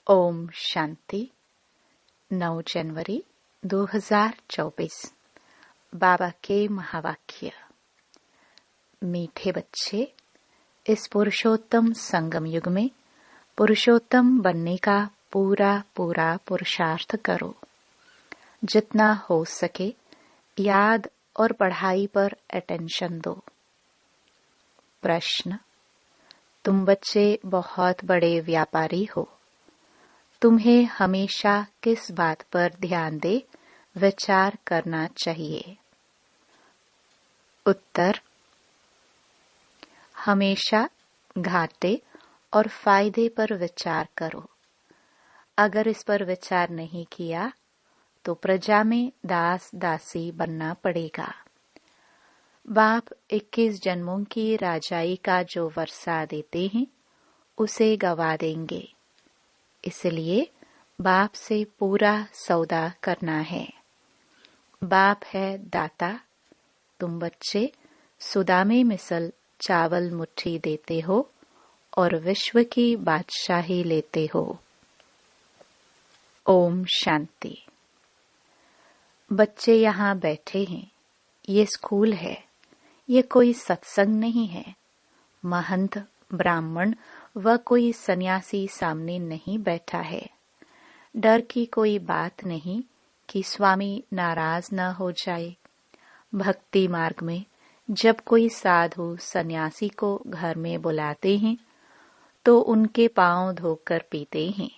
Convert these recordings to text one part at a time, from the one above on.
ओम शांति। 9 जनवरी 2024। बाबा के महावाक्य। मीठे बच्चे, इस पुरुषोत्तम संगम युग में पुरुषोत्तम बनने का पूरा पुरुषार्थ करो। जितना हो सके याद और पढ़ाई पर अटेंशन दो। प्रश्न: तुम बच्चे बहुत बड़े व्यापारी हो, तुम्हें हमेशा किस बात पर ध्यान दे विचार करना चाहिए? उत्तर: हमेशा घाटे और फायदे पर विचार करो। अगर इस पर विचार नहीं किया तो प्रजा में दास दासी बनना पड़ेगा। बाप 21 जन्मों की राजाई का जो वर्षा देते हैं उसे गवा देंगे। इसलिए बाप से पूरा सौदा करना है। बाप है दाता। तुम बच्चे सुदामे मिसल चावल मुट्ठी देते हो और विश्व की बादशाही लेते हो। ओम शांति। बच्चे यहाँ बैठे हैं। ये स्कूल है, ये कोई सत्संग नहीं है। महंत, ब्राह्मण व कोई सन्यासी सामने नहीं बैठा है। डर की कोई बात नहीं कि स्वामी नाराज न हो जाए। भक्ति मार्ग में जब कोई साधु सन्यासी को घर में बुलाते हैं तो उनके पांव धोकर पीते हैं।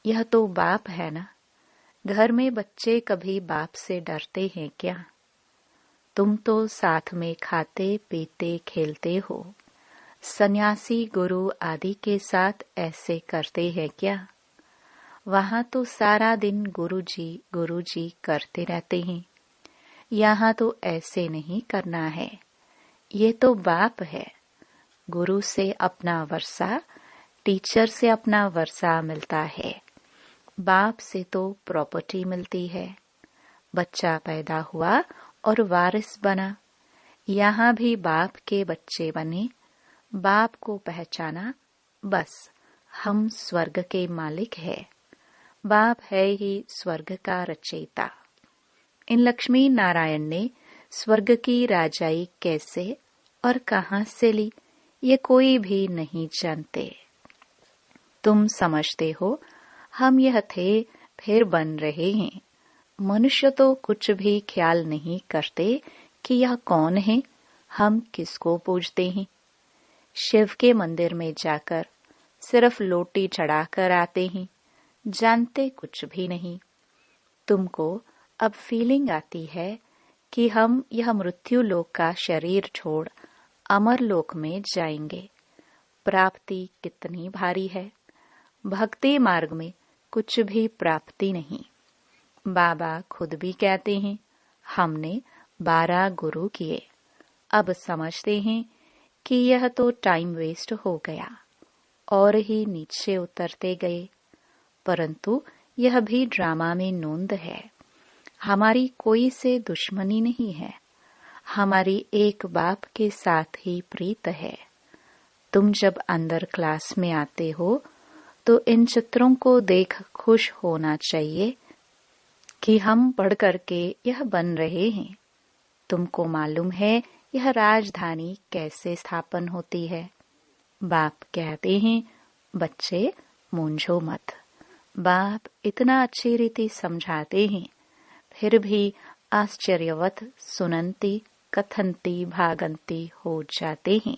यह तो बाप है ना। घर में बच्चे कभी बाप से डरते हैं क्या? तुम तो साथ में खाते पीते खेलते हो। सन्यासी गुरु आदि के साथ ऐसे करते हैं क्या? वहां तो सारा दिन गुरुजी करते रहते हैं। यहाँ तो ऐसे नहीं करना है। ये तो बाप है। गुरु से अपना वर्षा, टीचर से अपना वर्षा मिलता है। बाप से तो प्रॉपर्टी मिलती है। बच्चा पैदा हुआ और वारिस बना। यहाँ भी बाप के बच्चे बने, बाप को पहचाना, बस हम स्वर्ग के मालिक है। बाप है ही स्वर्ग का रचयिता। इन लक्ष्मी नारायण ने स्वर्ग की राजाई कैसे और कहां से ली, ये कोई भी नहीं जानते। तुम समझते हो हम यह थे फिर बन रहे हैं। मनुष्य तो कुछ भी ख्याल नहीं करते कि यह कौन है, हम किसको पूजते हैं। शिव के मंदिर में जाकर सिर्फ लोटी चढ़ाकर आते हैं, जानते कुछ भी नहीं। तुमको अब फीलिंग आती है कि हम यह मृत्यु लोक का शरीर छोड़ अमर लोक में जाएंगे। प्राप्ति कितनी भारी है। भक्ति मार्ग में कुछ भी प्राप्ति नहीं। बाबा खुद भी कहते हैं, हमने 12 गुरु किए। अब समझते हैं कि यह तो टाइम वेस्ट हो गया और ही नीचे उतरते गए। परंतु यह भी ड्रामा में नोंद है। हमारी कोई से दुश्मनी नहीं है। हमारी एक बाप के साथ ही प्रीत है। तुम जब अंदर क्लास में आते हो तो इन चित्रों को देख खुश होना चाहिए कि हम पढ़ करके यह बन रहे हैं। तुमको मालूम है यह राजधानी कैसे स्थापन होती है। बाप कहते हैं, बच्चे मूंझो मत। बाप इतना अच्छी रीति समझाते हैं, फिर भी आश्चर्यवत सुनंती कथनती भागंती हो जाते हैं।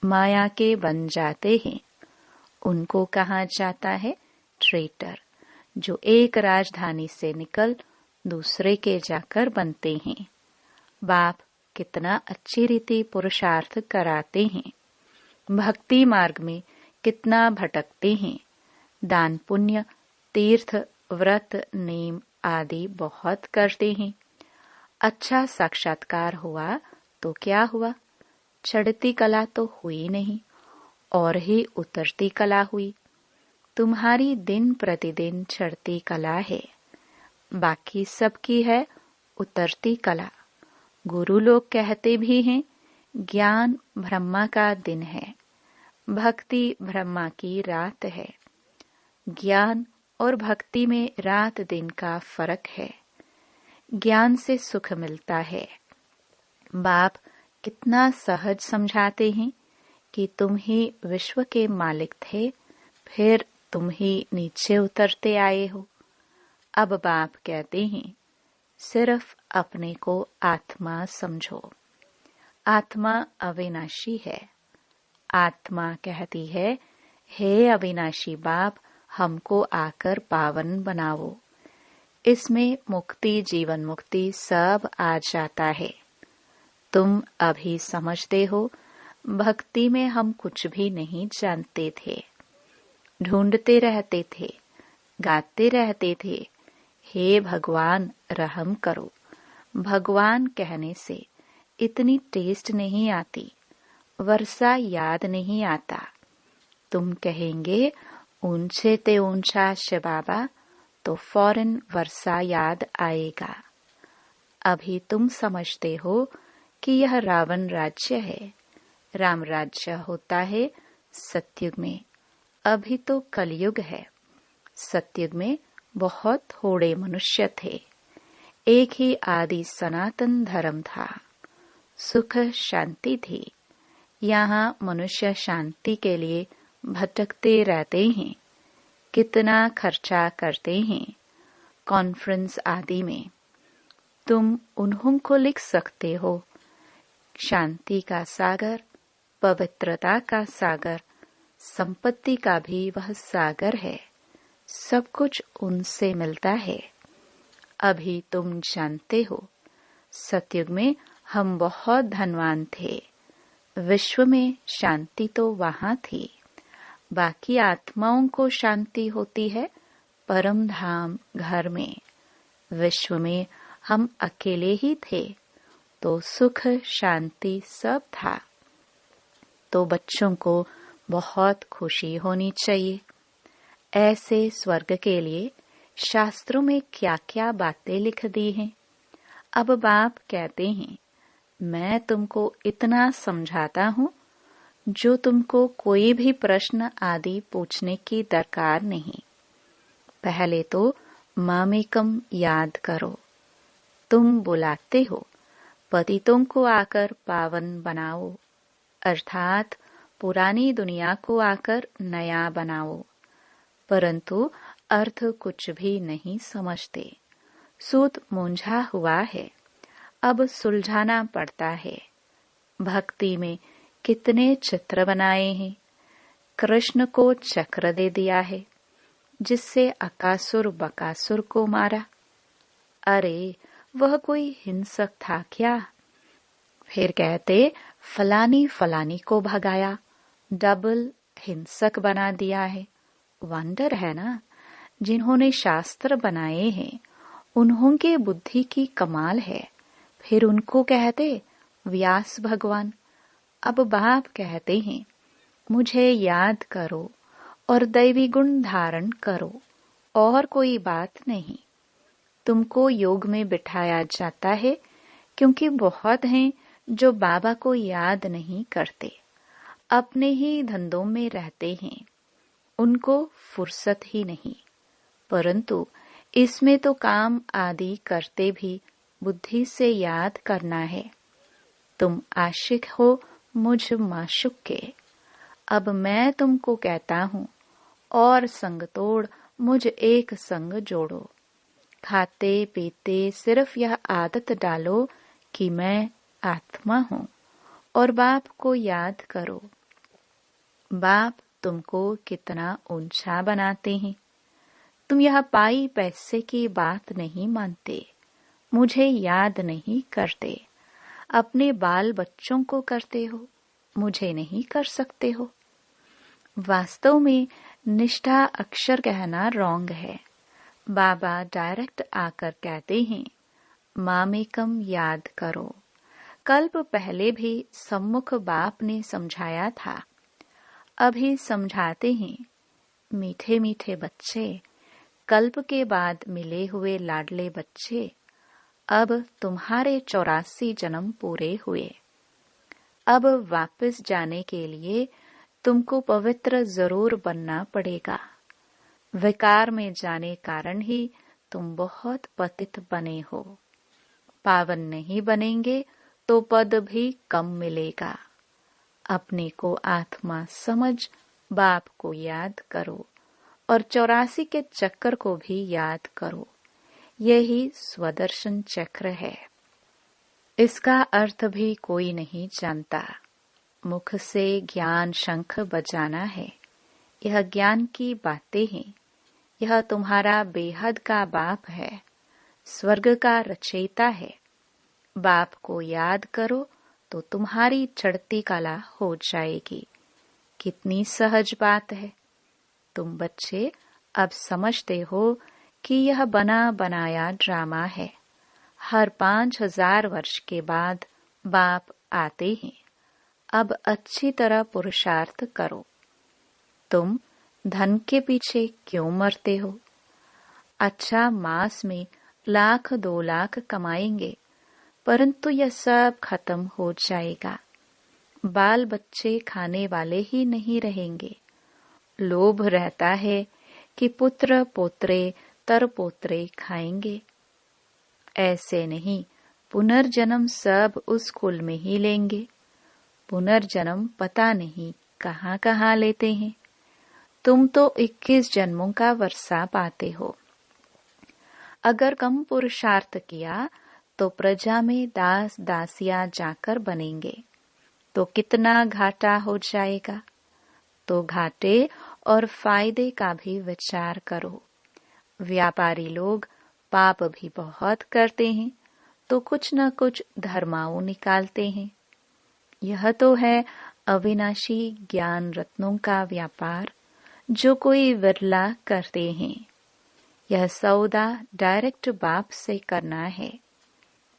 माया के बन जाते हैं। उनको कहा जाता है ट्रेटर, जो एक राजधानी से निकल दूसरे के जाकर बनते हैं। बाप कितना अच्छी रीति पुरुषार्थ कराते हैं। भक्ति मार्ग में कितना भटकते हैं। दान पुण्य तीर्थ व्रत नेम आदि बहुत करते हैं। अच्छा साक्षात्कार हुआ तो क्या हुआ? चढ़ती कला तो हुई नहीं और ही उतरती कला हुई। तुम्हारी दिन प्रतिदिन चढ़ती कला है, बाकी सबकी है उतरती कला। गुरु लोग कहते भी हैं, ज्ञान ब्रह्मा का दिन है, भक्ति ब्रह्मा की रात है। ज्ञान और भक्ति में रात दिन का फर्क है। ज्ञान से सुख मिलता है। बाप कितना सहज समझाते हैं कि तुम ही विश्व के मालिक थे, फिर तुम ही नीचे उतरते आए हो। अब बाप कहते हैं सिर्फ अपने को आत्मा समझो। आत्मा अविनाशी है। आत्मा कहती है, हे अविनाशी बाप, हमको आकर पावन बनाओ। इसमें मुक्ति, जीवन मुक्ति सब आ जाता है। तुम अभी समझते हो, भक्ति में हम कुछ भी नहीं जानते थे। ढूंढते रहते थे, गाते रहते थे, हे भगवान रहम करो। भगवान कहने से इतनी टेस्ट नहीं आती, वर्षा याद नहीं आता। तुम कहेंगे ऊंचे ते ऊंचा शिव बाबा, तो फौरन वर्षा याद आएगा। अभी तुम समझते हो कि यह रावण राज्य है, राम राज्य होता है सतयुग में। अभी तो कलयुग है। सतयुग में बहुत थोड़े मनुष्य थे। एक ही आदि सनातन धर्म था। सुख शांति थी। यहाँ मनुष्य शांति के लिए भटकते रहते हैं। कितना खर्चा करते हैं कॉन्फ्रेंस आदि में। तुम उन्हों को लिख सकते हो, शांति का सागर, पवित्रता का सागर, संपत्ति का भी वह सागर है। सब कुछ उनसे मिलता है। अभी तुम जानते हो, सतयुग में हम बहुत धनवान थे। विश्व में शांति तो वहां थी। बाकी आत्माओं को शांति होती है परम धाम घर में। विश्व में हम अकेले ही थे, तो सुख शांति सब था। तो बच्चों को बहुत खुशी होनी चाहिए। ऐसे स्वर्ग के लिए शास्त्रों में क्या क्या बातें लिख दी हैं। अब बाप कहते हैं, मैं तुमको इतना समझाता हूँ जो तुमको कोई भी प्रश्न आदि पूछने की दरकार नहीं। पहले तो मामेकम याद करो। तुम बुलाते हो, पतितों को आकर पावन बनाओ, अर्थात पुरानी दुनिया को आकर नया बनाओ। परंतु अर्थ कुछ भी नहीं समझते। सूत मूंझा हुआ है, अब सुलझाना पड़ता है। भक्ति में कितने चित्र बनाए हैं। कृष्ण को चक्र दे दिया है, जिससे अकासुर बकासुर को मारा। अरे वह कोई हिंसक था क्या? फिर कहते फलानी फलानी को भगाया, डबल हिंसक बना दिया है। वंडर है ना, जिन्होंने शास्त्र बनाए हैं उन्हों के बुद्धि की कमाल है। फिर उनको कहते व्यास भगवान। अब बाप कहते हैं, मुझे याद करो और दैवी गुण धारण करो, और कोई बात नहीं। तुमको योग में बिठाया जाता है, क्योंकि बहुत हैं जो बाबा को याद नहीं करते, अपने ही धंधों में रहते हैं, उनको फुर्सत ही नहीं। परंतु इसमें तो काम आदि करते भी बुद्धि से याद करना है। तुम आशिक हो मुझ माशुक के। अब मैं तुमको कहता हूँ, और संग तोड़ मुझ एक संग जोड़ो। खाते पीते सिर्फ यह आदत डालो कि मैं आत्मा हूँ, और बाप को याद करो। बाप तुमको कितना ऊंचा बनाते हैं। तुम यह पाई पैसे की बात नहीं मानते, मुझे याद नहीं करते। अपने बाल बच्चों को करते हो, मुझे नहीं कर सकते हो। वास्तव में निष्ठा अक्षर कहना रॉन्ग है। बाबा डायरेक्ट आकर कहते हैं, मामेकम याद करो। कल्प पहले भी सम्मुख बाप ने समझाया था, अभी समझाते हैं। मीठे मीठे बच्चे, कल्प के बाद मिले हुए लाडले बच्चे, अब तुम्हारे 84 जन्म पूरे हुए। अब वापस जाने के लिए तुमको पवित्र जरूर बनना पड़ेगा। विकार में जाने कारण ही तुम बहुत पतित बने हो। पावन नहीं बनेंगे तो पद भी कम मिलेगा। अपने को आत्मा समझ बाप को याद करो और 84 के चक्र को भी याद करो। यही स्वदर्शन चक्र है। इसका अर्थ भी कोई नहीं जानता। मुख से ज्ञान शंख बजाना है। यह ज्ञान की बातें हैं। यह तुम्हारा बेहद का बाप है, स्वर्ग का रचयिता है। बाप को याद करो तो तुम्हारी चढ़ती कला हो जाएगी। कितनी सहज बात है। तुम बच्चे अब समझते हो कि यह बना बनाया ड्रामा है। हर 5000 वर्ष के बाद बाप आते हैं। अब अच्छी तरह पुरुषार्थ करो। तुम धन के पीछे क्यों मरते हो? अच्छा, मास में 1,00,000 2,00,000 कमाएंगे, परंतु यह सब खत्म हो जाएगा। बाल बच्चे खाने वाले ही नहीं रहेंगे। लोभ रहता है कि पुत्र पोत्रे तर पोत्रे खाएंगे। ऐसे नहीं, पुनर्जन्म सब उस कुल में ही लेंगे। पुनर्जन्म पता नहीं कहाँ कहाँ लेते हैं। तुम तो 21 जन्मों का वर्षा पाते हो। अगर कम पुरुषार्थ किया तो प्रजा में दास दासियां जाकर बनेंगे तो कितना घाटा हो जाएगा। तो घाटे और फायदे का भी विचार करो। व्यापारी लोग पाप भी बहुत करते हैं तो कुछ न कुछ धर्माओं निकालते हैं। यह तो है अविनाशी ज्ञान रत्नों का व्यापार, जो कोई विरला करते हैं। यह सौदा डायरेक्ट बाप से करना है।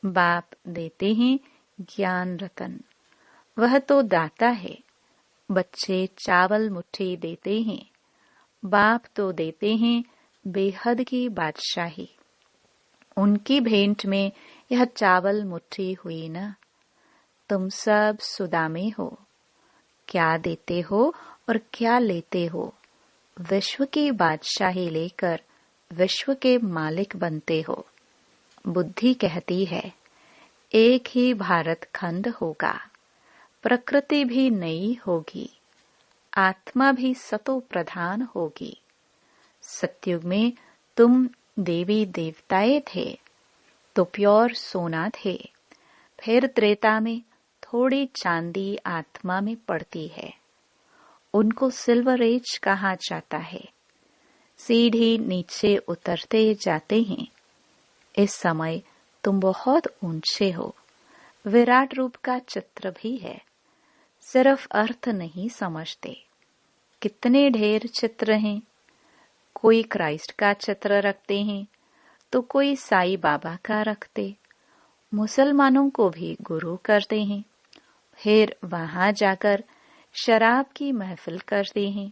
बाप देते हैं ज्ञान रतन, वह तो दाता है। बच्चे चावल मुट्ठी देते हैं, बाप तो देते हैं बेहद की बादशाही। उनकी भेंट में यह चावल मुट्ठी हुई न। तुम सब सुदामे हो। क्या देते हो और क्या लेते हो? विश्व की बादशाही लेकर विश्व के मालिक बनते हो। बुद्धि कहती है एक ही भारत खंड होगा। प्रकृति भी नई होगी, आत्मा भी सतो प्रधान होगी। सतयुग में तुम देवी देवताएं थे तो प्योर सोना थे। फिर त्रेता में थोड़ी चांदी आत्मा में पड़ती है, उनको सिल्वर एज कहा जाता है। सीढ़ी नीचे उतरते जाते हैं। इस समय तुम बहुत ऊंचे हो। विराट रूप का चित्र भी है, सिर्फ अर्थ नहीं समझते। कितने ढेर चित्र हैं। कोई क्राइस्ट का चित्र रखते हैं तो कोई साईं बाबा का रखते। मुसलमानों को भी गुरु करते हैं, फिर वहां जाकर शराब की महफिल करते हैं।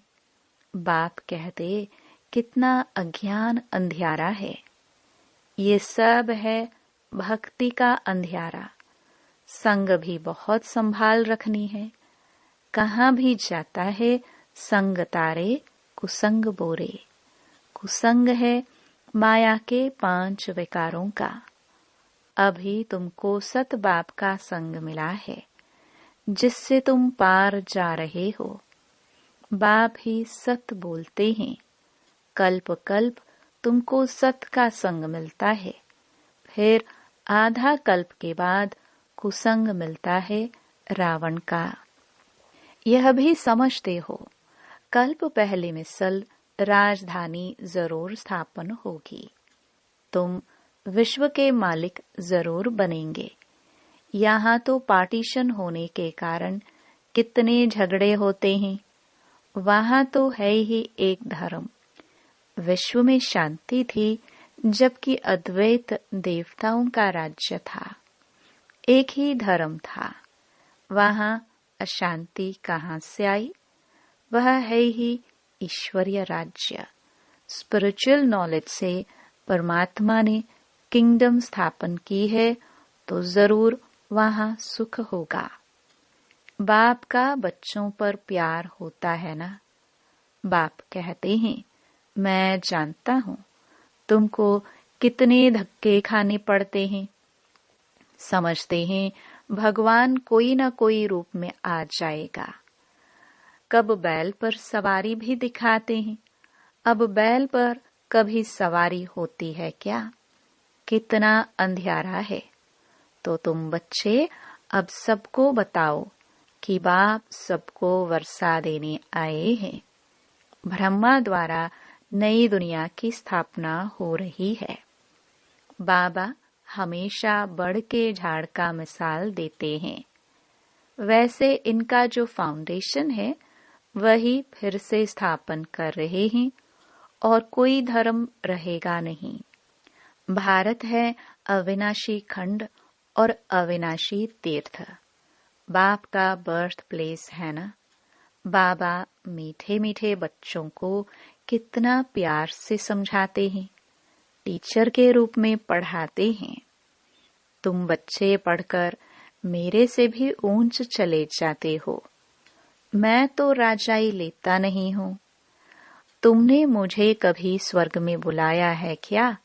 बाप कहते कितना अज्ञान अंधियारा है। ये सब है भक्ति का अंधियारा। संग भी बहुत संभाल रखनी है। कहाँ भी जाता है संग तारे कुसंग बोरे। कुसंग है माया के 5 विकारों का। अभी तुमको सत बाप का संग मिला है, जिससे तुम पार जा रहे हो। बाप ही सत बोलते हैं। कल्प कल्प तुमको सत का संग मिलता है, फिर आधा कल्प के बाद कुसंग मिलता है रावण का। यह भी समझते हो कल्प पहले मिसल राजधानी जरूर स्थापन होगी। तुम विश्व के मालिक जरूर बनेंगे। यहाँ तो पार्टीशन होने के कारण कितने झगड़े होते हैं। वहाँ तो है ही एक धर्म। विश्व में शांति थी जबकि अद्वैत देवताओं का राज्य था। एक ही धर्म था। वहाँ अशांति कहाँ से आई? वह है ही ईश्वरीय राज्य। स्पिरिचुअल नॉलेज से परमात्मा ने किंगडम स्थापन की है तो जरूर वहाँ सुख होगा। बाप का बच्चों पर प्यार होता है ना। बाप कहते हैं मैं जानता हूँ तुमको कितने धक्के खाने पड़ते हैं। समझते हैं भगवान कोई न कोई रूप में आ जाएगा। कब बैल पर सवारी भी दिखाते हैं। अब बैल पर कभी सवारी होती है क्या? कितना अंधियारा है। तो तुम बच्चे अब सबको बताओ कि बाप सबको वर्षा देने आए हैं। ब्रह्मा द्वारा नई दुनिया की स्थापना हो रही है। बाबा हमेशा बढ़ के झाड़ का मिसाल देते हैं। वैसे इनका जो फाउंडेशन है वही फिर से स्थापन कर रहे हैं और कोई धर्म रहेगा नहीं। भारत है अविनाशी खंड और अविनाशी तीर्थ। बाप का बर्थ प्लेस है ना। बाबा मीठे मीठे बच्चों को कितना प्यार से समझाते हैं, टीचर के रूप में पढ़ाते हैं। तुम बच्चे पढ़कर मेरे से भी ऊंच चले जाते हो। मैं तो राजाई लेता नहीं हूँ। तुमने मुझे कभी स्वर्ग में बुलाया है क्या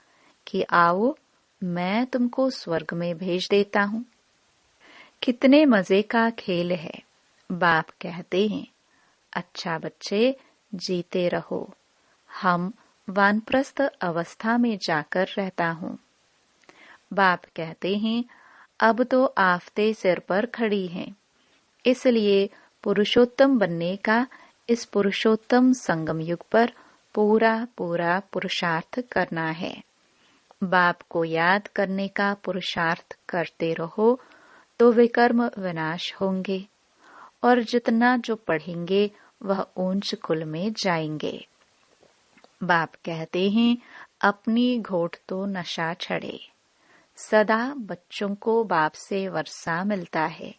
कि आओ मैं तुमको स्वर्ग में भेज देता हूँ? कितने मजे का खेल है। बाप कहते हैं अच्छा बच्चे जीते रहो। हम वानप्रस्थ अवस्था में जाकर रहता हूँ। बाप कहते हैं अब तो आफते सिर पर खड़ी हैं, इसलिए पुरुषोत्तम बनने का इस पुरुषोत्तम संगम युग पर पूरा पूरा पुरुषार्थ करना है। बाप को याद करने का पुरुषार्थ करते रहो तो विकर्म विनाश होंगे और जितना जो पढ़ेंगे वह ऊंच कुल में जाएंगे। बाप कहते हैं अपनी घोट तो नशा छड़े। सदा बच्चों को बाप से वर्षा मिलता है।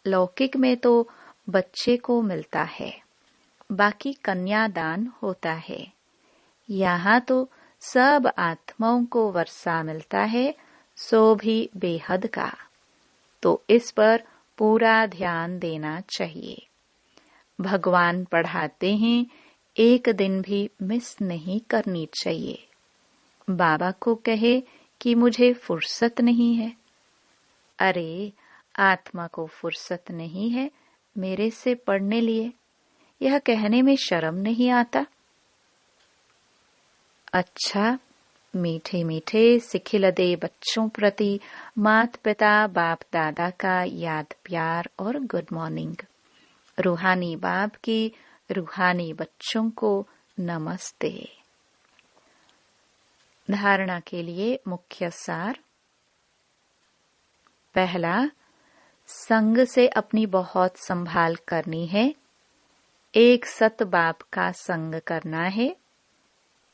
लौकिक में तो बच्चे को मिलता है, बाकी कन्यादान होता है। यहाँ तो सब आत्माओं को वर्षा मिलता है, सो भी बेहद का। तो इस पर पूरा ध्यान देना चाहिए। भगवान पढ़ाते हैं एक दिन भी मिस नहीं करनी चाहिए। बाबा को कहे कि मुझे फुर्सत नहीं है। अरे आत्मा को फुर्सत नहीं है मेरे से पढ़ने लिए, यह कहने में शर्म नहीं आता? अच्छा मीठे मीठे सिखिलदे बच्चों प्रति माता पिता बाप दादा का याद प्यार और गुड मॉर्निंग। रूहानी बाप की रूहानी बच्चों को नमस्ते। धारणा के लिए मुख्य सार। पहला, संग से अपनी बहुत संभाल करनी है। एक सत बाप का संग करना है।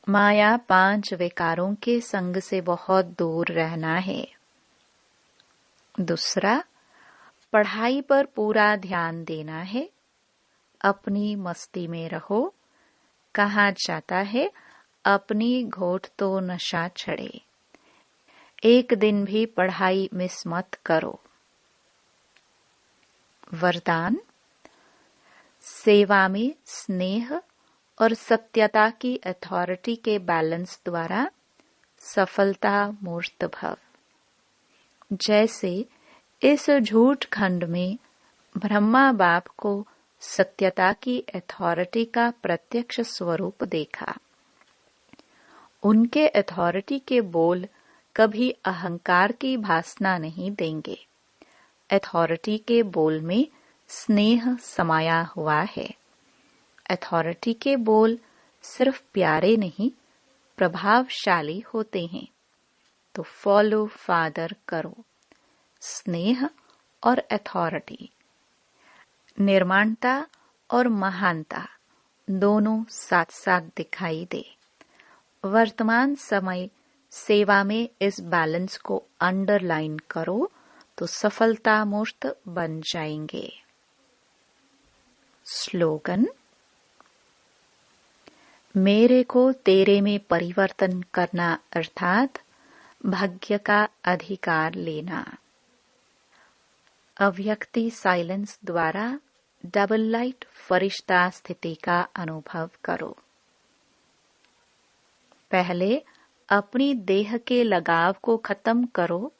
माया 5 विकारों के संग से बहुत दूर रहना है। दूसरा, पढ़ाई पर पूरा ध्यान देना है। अपनी मस्ती में रहो। कहा जाता है अपनी घोट तो नशा छड़े। एक दिन भी पढ़ाई मिस मत करो। वरदान, सेवा में स्नेह और सत्यता की अथॉरिटी के बैलेंस द्वारा सफलता मूर्त भव। जैसे इस झूठ खंड में ब्रह्मा बाप को सत्यता की अथॉरिटी का प्रत्यक्ष स्वरूप देखा। उनके अथॉरिटी के बोल कभी अहंकार की भासना नहीं देंगे। अथॉरिटी के बोल में स्नेह समाया हुआ है। अथॉरिटी के बोल सिर्फ प्यारे नहीं प्रभावशाली होते हैं। तो फॉलो फादर करो। स्नेह और अथॉरिटी, निर्माणता और महानता दोनों साथ साथ दिखाई दे। वर्तमान समय सेवा में इस बैलेंस को अंडरलाइन करो तो सफलता मूर्त बन जाएंगे। स्लोगन, मेरे को तेरे में परिवर्तन करना अर्थात भाग्य का अधिकार लेना। अव्यक्ति साइलेंस द्वारा डबल लाइट फरिश्ता स्थिति का अनुभव करो। पहले अपनी देह के लगाव को खत्म करो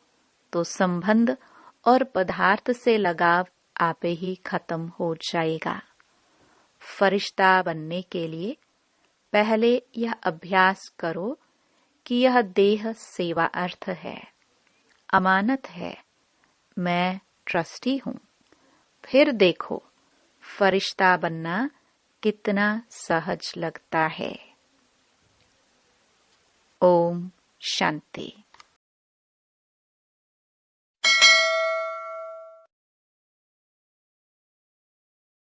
तो संबंध और पदार्थ से लगाव आपे ही खत्म हो जाएगा। फरिश्ता बनने के लिए पहले यह अभ्यास करो कि यह देह सेवा अर्थ है, अमानत है, मैं ट्रस्टी हूं। फिर देखो फरिश्ता बनना कितना सहज लगता है। ओम शांति।